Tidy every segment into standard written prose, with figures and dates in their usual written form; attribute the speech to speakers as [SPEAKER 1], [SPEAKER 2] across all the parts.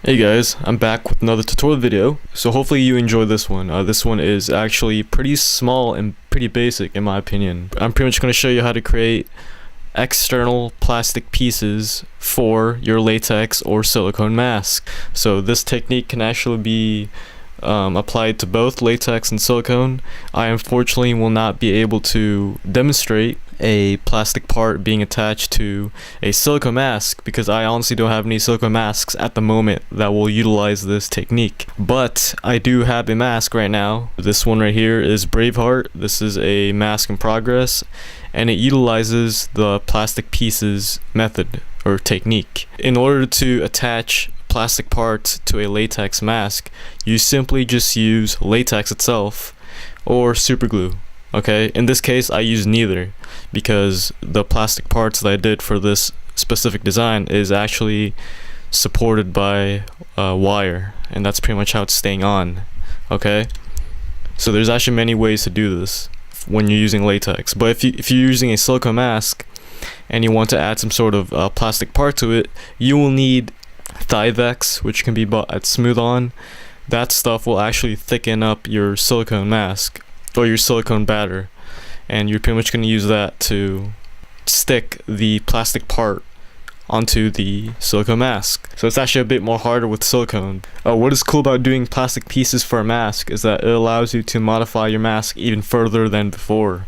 [SPEAKER 1] Hey guys, I'm back with another tutorial video. So hopefully you enjoy this one. This one is actually pretty small and pretty basic in my opinion. I'm pretty much going to show you how to create external plastic pieces for your latex or silicone mask. So this technique can actually be applied to both latex and silicone. I unfortunately will not be able to demonstrate a plastic part being attached to a silicone mask because I honestly don't have any silicone masks at the moment that will utilize this technique. But I do have a mask right now. This one right here is Braveheart. This is a mask in progress and it utilizes the plastic pieces method or technique. In order to attach plastic parts to a latex mask, you simply just use latex itself or super glue. Okay, in this case I use neither because the plastic parts that I did for this specific design is actually supported by wire, and that's pretty much how it's staying on. Okay, so there's actually many ways to do this when you're using latex, but if you're using a silicone mask and you want to add some sort of plastic part to it, you will need Thivex, which can be bought at Smooth On. That stuff will actually thicken up your silicone mask or your silicone batter, and you're pretty much going to use that to stick the plastic part onto the silicone mask. So it's actually a bit more harder with silicone. What is cool about doing plastic pieces for a mask is that it allows you to modify your mask even further than before.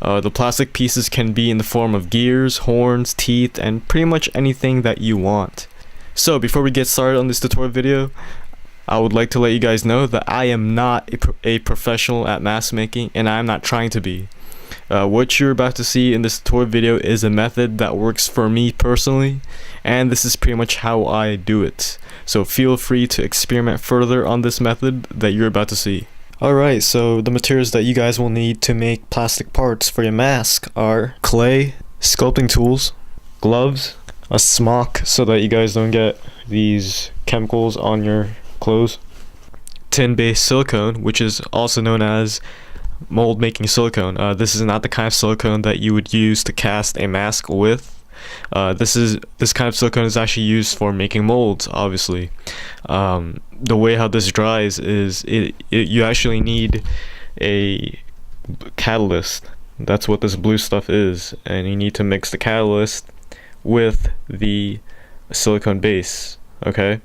[SPEAKER 1] The plastic pieces can be in the form of gears, horns, teeth, and pretty much anything that you want. So before we get started on this tutorial video, I would like to let you guys know that I am not a professional at mask making, and I'm not trying to be. What you're about to see in this tutorial video is a method that works for me personally, and this is pretty much how I do it. So feel free to experiment further on this method that you're about to see. Alright, so the materials that you guys will need to make plastic parts for your mask are clay, sculpting tools, gloves, a smock so that you guys don't get these chemicals on your clothes, tin-based silicone, which is also known as mold making silicone. This is not the kind of silicone that you would use to cast a mask with. This kind of silicone is actually used for making molds, obviously. The way how this dries is you actually need a catalyst. That's what this blue stuff is, and you need to mix the catalyst with the silicone base. Okay,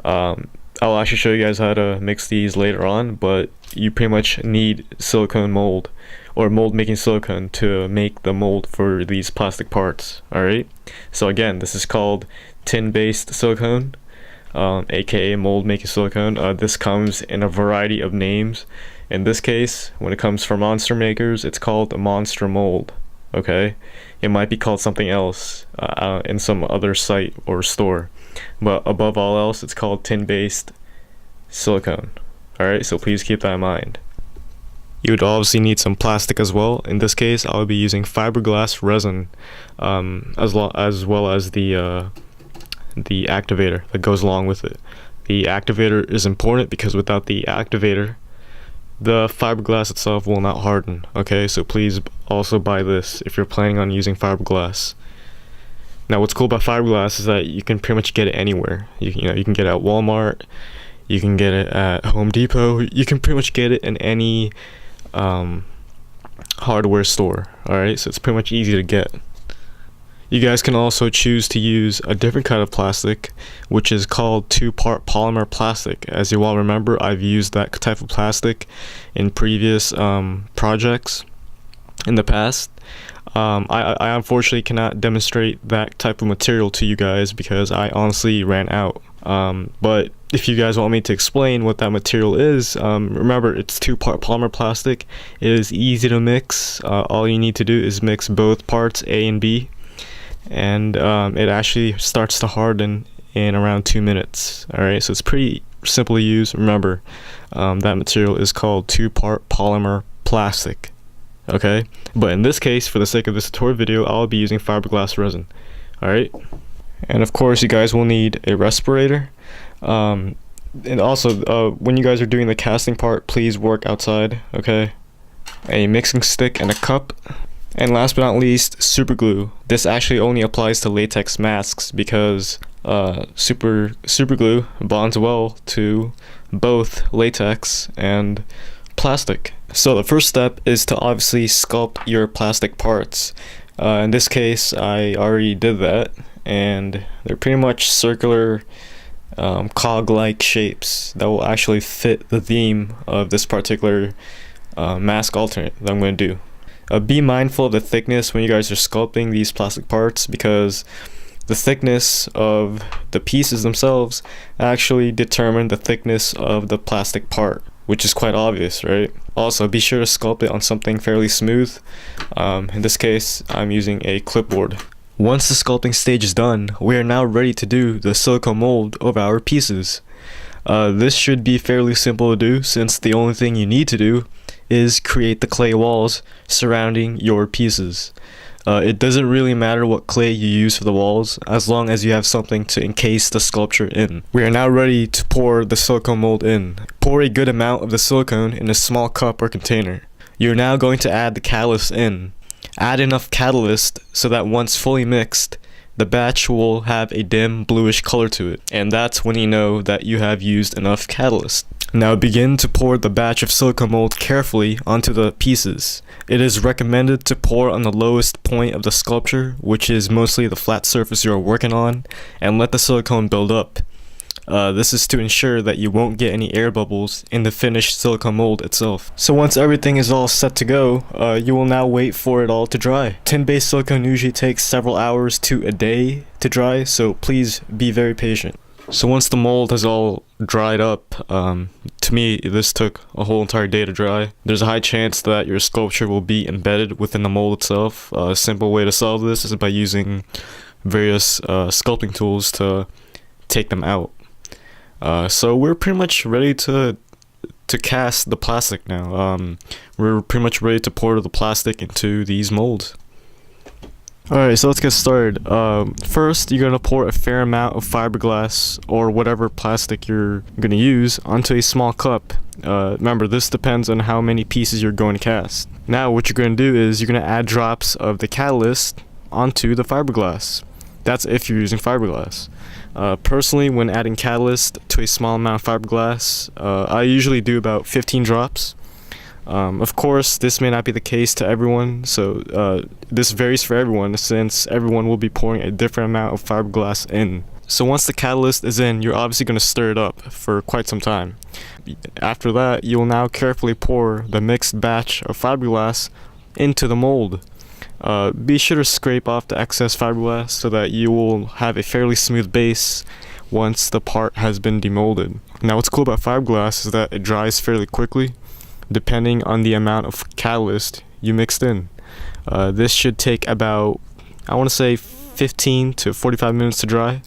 [SPEAKER 1] I'll actually show you guys how to mix these later on, but you pretty much need silicone mold or mold making silicone to make the mold for these plastic parts. Alright, so again, this is called tin based silicone, aka mold making silicone. This comes in a variety of names. In this case, when it comes from monster makers, it's called a monster mold. Okay, it might be called something else in some other site or store, but above all else it's called tin based silicone. Alright, so please keep that in mind. You would obviously need some plastic as well. In this case I'll be using fiberglass resin, as well as the activator that goes along with it. The activator is important because without the activator the fiberglass itself will not harden. Okay, so please also buy this if you're planning on using fiberglass. Now what's cool about fiberglass is that you can pretty much get it anywhere. You can get it at Walmart, you can get it at Home Depot, you can pretty much get it in any hardware store. Alright, so it's pretty much easy to get. You guys can also choose to use a different kind of plastic, which is called two-part polymer plastic. As you all remember, I've used that type of plastic in previous projects in the past. I unfortunately cannot demonstrate that type of material to you guys because I honestly ran out. But if you guys want me to explain what that material is, remember it's two-part polymer plastic. It is easy to mix. All you need to do is mix both parts A and B, and it actually starts to harden in around 2 minutes. Alright, so it's pretty simple to use. Remember, that material is called two-part polymer plastic. Okay, but in this case, for the sake of this tutorial video, I'll be using fiberglass resin. Alright, and of course you guys will need a respirator, and also when you guys are doing the casting part, please work outside. Okay, a mixing stick and a cup, And last but not least, super glue. This actually only applies to latex masks because super glue bonds well to both latex and plastic. So the first step is to obviously sculpt your plastic parts. In this case, I already did that, and they're pretty much circular cog-like shapes that will actually fit the theme of this particular mask alternate that I'm going to do. Be mindful of the thickness when you guys are sculpting these plastic parts, because the thickness of the pieces themselves actually determine the thickness of the plastic part, which is quite obvious, right? Also, be sure to sculpt it on something fairly smooth. In this case, I'm using a clipboard. Once the sculpting stage is done, we are now ready to do the silicone mold of our pieces. This should be fairly simple to do, since the only thing you need to do is create the clay walls surrounding your pieces. It doesn't really matter what clay you use for the walls, as long as you have something to encase the sculpture in. We are now ready to pour the silicone mold in. Pour a good amount of the silicone in a small cup or container. You're now going to add the catalyst in. Add enough catalyst so that once fully mixed, the batch will have a dim bluish color to it, and that's when you know that you have used enough catalyst. Now begin to pour the batch of silicone mold carefully onto the pieces. It is recommended to pour on the lowest point of the sculpture, which is mostly the flat surface you are working on, and let the silicone build up. This is to ensure that you won't get any air bubbles in the finished silicone mold itself. So once everything is all set to go, you will now wait for it all to dry. Tin-based silicone usually takes several hours to a day to dry, so please be very patient. So once the mold has all dried up, to me this took a whole entire day to dry. There's a high chance that your sculpture will be embedded within the mold itself. A simple way to solve this is by using various sculpting tools to take them out. So we're pretty much ready to cast the plastic now. We're pretty much ready to pour the plastic into these molds. Alright, so let's get started. First, you're going to pour a fair amount of fiberglass or whatever plastic you're going to use onto a small cup. Remember, this depends on how many pieces you're going to cast. Now, what you're going to do is you're going to add drops of the catalyst onto the fiberglass. That's if you're using fiberglass. Personally, when adding catalyst to a small amount of fiberglass, I usually do about 15 drops. Of course, this may not be the case to everyone, so this varies for everyone, since everyone will be pouring a different amount of fiberglass in. So once the catalyst is in, you're obviously going to stir it up for quite some time. After that, you will now carefully pour the mixed batch of fiberglass into the mold. Be sure to scrape off the excess fiberglass so that you will have a fairly smooth base once the part has been demolded. Now what's cool about fiberglass is that it dries fairly quickly, depending on the amount of catalyst you mixed in. This should take about, I want to say, 15 to 45 minutes to dry.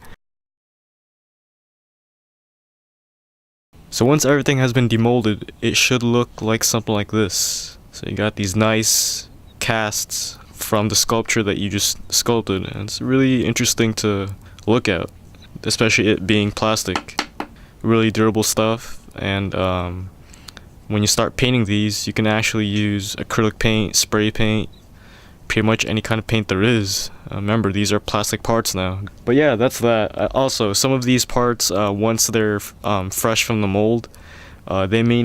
[SPEAKER 1] So once everything has been demolded, it should look like something like this. So you got these nice casts from the sculpture that you just sculpted, and it's really interesting to look at, especially it being plastic. Really durable stuff, and when you start painting these, you can actually use acrylic paint, spray paint, pretty much any kind of paint there is. Remember, these are plastic parts now. But yeah, that's that. Also, some of these parts, once they're fresh from the mold, they may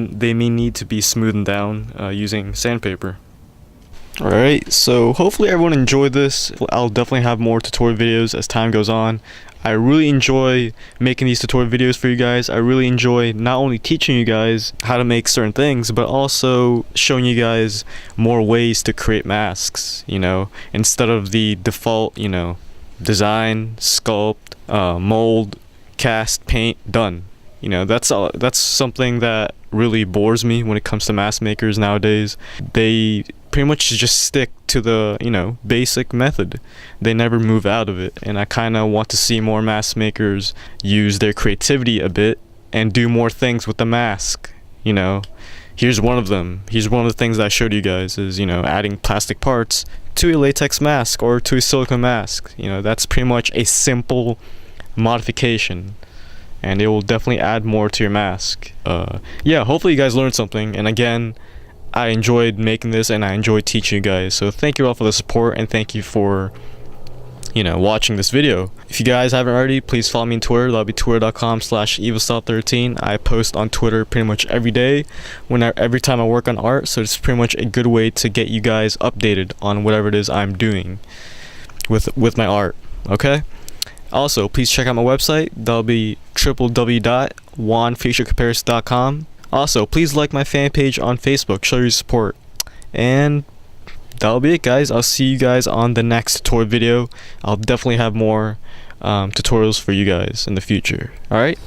[SPEAKER 1] need to be smoothened down using sandpaper. Alright, so hopefully everyone enjoyed this. I'll definitely have more tutorial videos as time goes on. I really enjoy making these tutorial videos for you guys. I really enjoy not only teaching you guys how to make certain things, but also showing you guys more ways to create masks, you know, instead of the default, you know, design, sculpt, mold, cast, paint, done. You know, that's something that really bores me when it comes to mask makers nowadays. They pretty much just stick to the, you know, basic method. They never move out of it, and I kind of want to see more mask makers use their creativity a bit and do more things with the mask. You know, here's one of them. Here's one of the things that I showed you guys is, you know, adding plastic parts to a latex mask or to a silicone mask. You know, that's pretty much a simple modification, and it will definitely add more to your mask. Yeah, hopefully you guys learned something, and again, I enjoyed making this and I enjoyed teaching you guys. So thank you all for the support, and thank you for, you know, watching this video. If you guys haven't already, please follow me on Twitter. That'll be twitter.com/evilstyle13. I post on Twitter pretty much every day, every time I work on art, so it's pretty much a good way to get you guys updated on whatever it is I'm doing with my art. Okay? Also, please check out my website. That'll be www.juanfacialcomparison.com. Also, please like my fan page on Facebook. Show your support. And that'll be it, guys. I'll see you guys on the next tutorial video. I'll definitely have more tutorials for you guys in the future. Alright?